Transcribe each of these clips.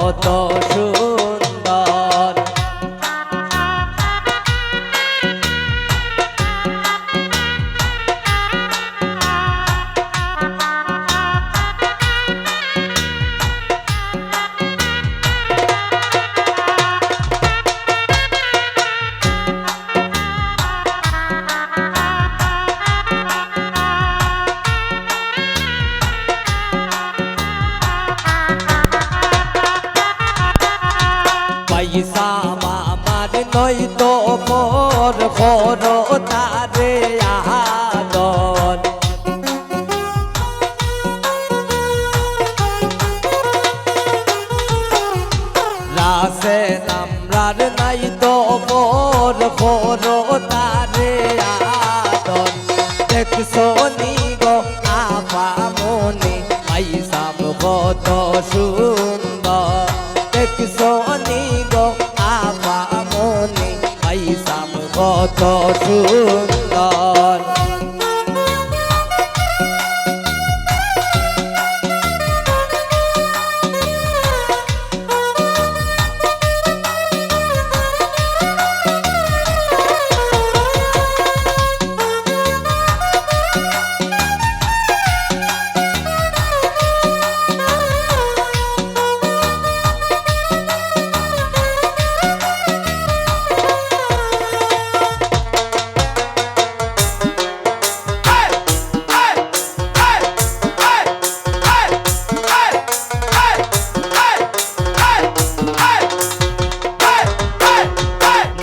কত সুন্দর। পয়সা মামার নয়তো মোর করো তারে আদর। রাসে নামরার নাইতো মোর করো তারে আদর। দেখছো নি গো আপা মনে পয়সাম কত সুন্দর। দেখছো নি গো আপা মনে পয়সাম কত সুন্দর।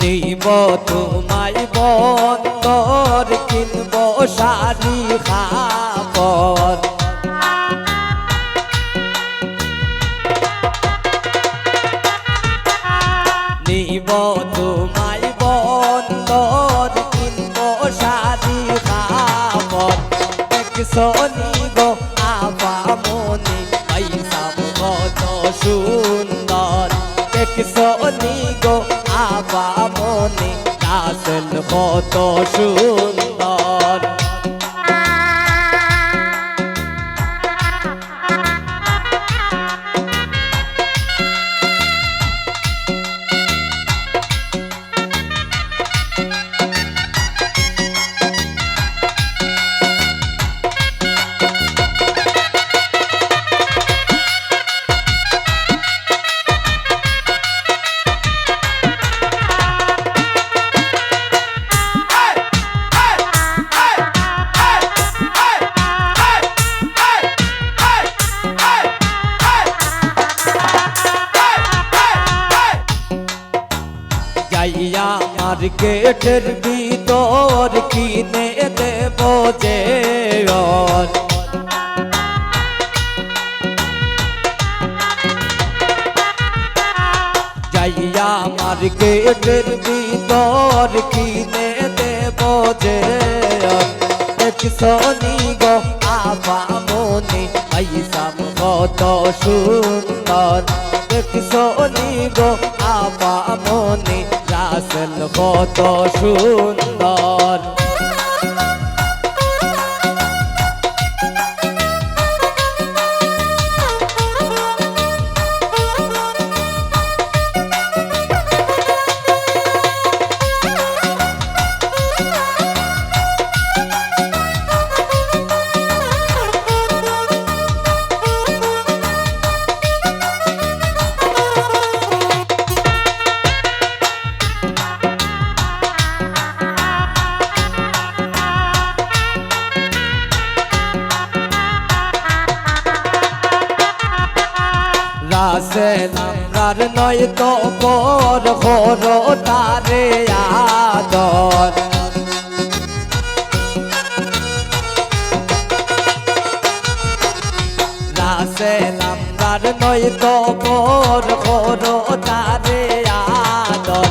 নিব তোমায় বন্দর কিনব শাড়ি খাপর। নিব তোমায় বন্দর কিনব শাড়ি খাপর। দেখছো নি গো আপা মনে পয়সাম কত সুন্দর। দেখছো নি গো আপা মনে রাসেল কত সুন্দর। যাইয়া মার্কেটের ভিতর কিনে দেব যে ওর। যাইয়া মার্কেটের ভিতর কিনে দেব যে ওর। দেখছো নি গো আপা মনে পয়সাম কত সুন্দর। দেখছো নি গো আপা মনে রাসেল কত সুন্দর। রাসে নামরার নয়তো মোর করো তারে আদর। রাসে নামরার নয়তো মোর করো তারে আদর।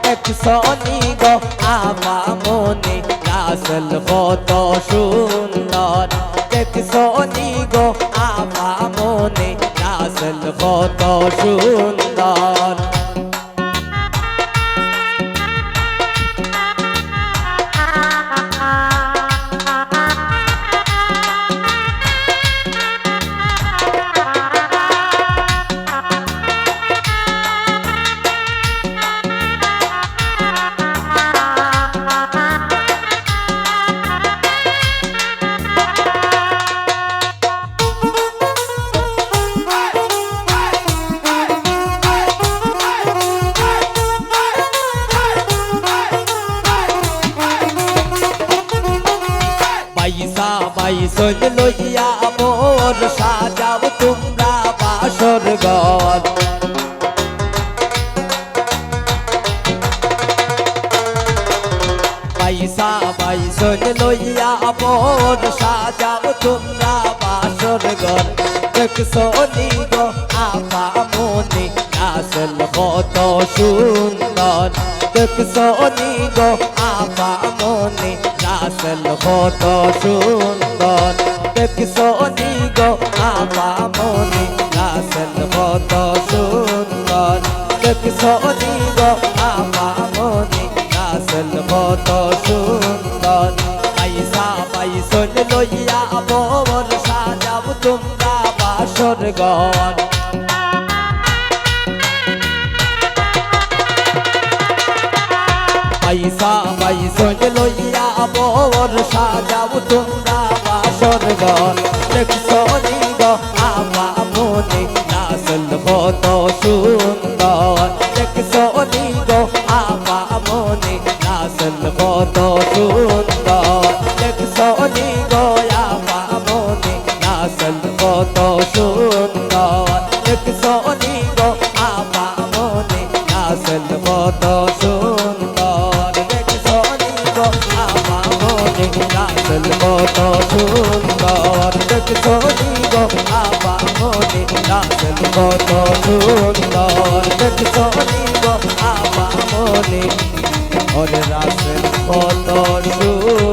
দেখছো নি গো আপা মনে রাসেল কত সুন্দর। দেখছো নি গো আপা মনে রাসেল কত সুন্দর। বাসর ঘর পয়সা পয়সন লইয়া মোর সাজাও তোমরা বাসর ঘর দেখছো নি গো আপা মনে আসল কত সুন্দর দেখছো নি গো আপা মনে আসল কত সুন্দর দেখছো নি গো আপা মনে আসল কত সুন্দর দেখছো নি গো আপা মনে আসল কত সুন্দর পয়সা পয়সন লইয়া মোর সাজাও তোমরা বাসর ঘর পয়সা পয়সন লইয়া মোর সাজাও তোমরা বাসর ঘর দেখছো নি গো আপা মনে আসল কত সুন্দর দেখছো নি গো আপা মনে আসল কত সুন্দর দেখছো নি গো আপা মনে আসল কত সুন্দর দেখছো নি গো আপা মনে আসল কত সুন্দর দেখছো নি গো আপা মনে আসল কত সুন্দর দেখছো নি গো আপা মনে আসল কত সুন্দর দেখছো নি গো আপা মনে ওর রাসেল কত সুন্দর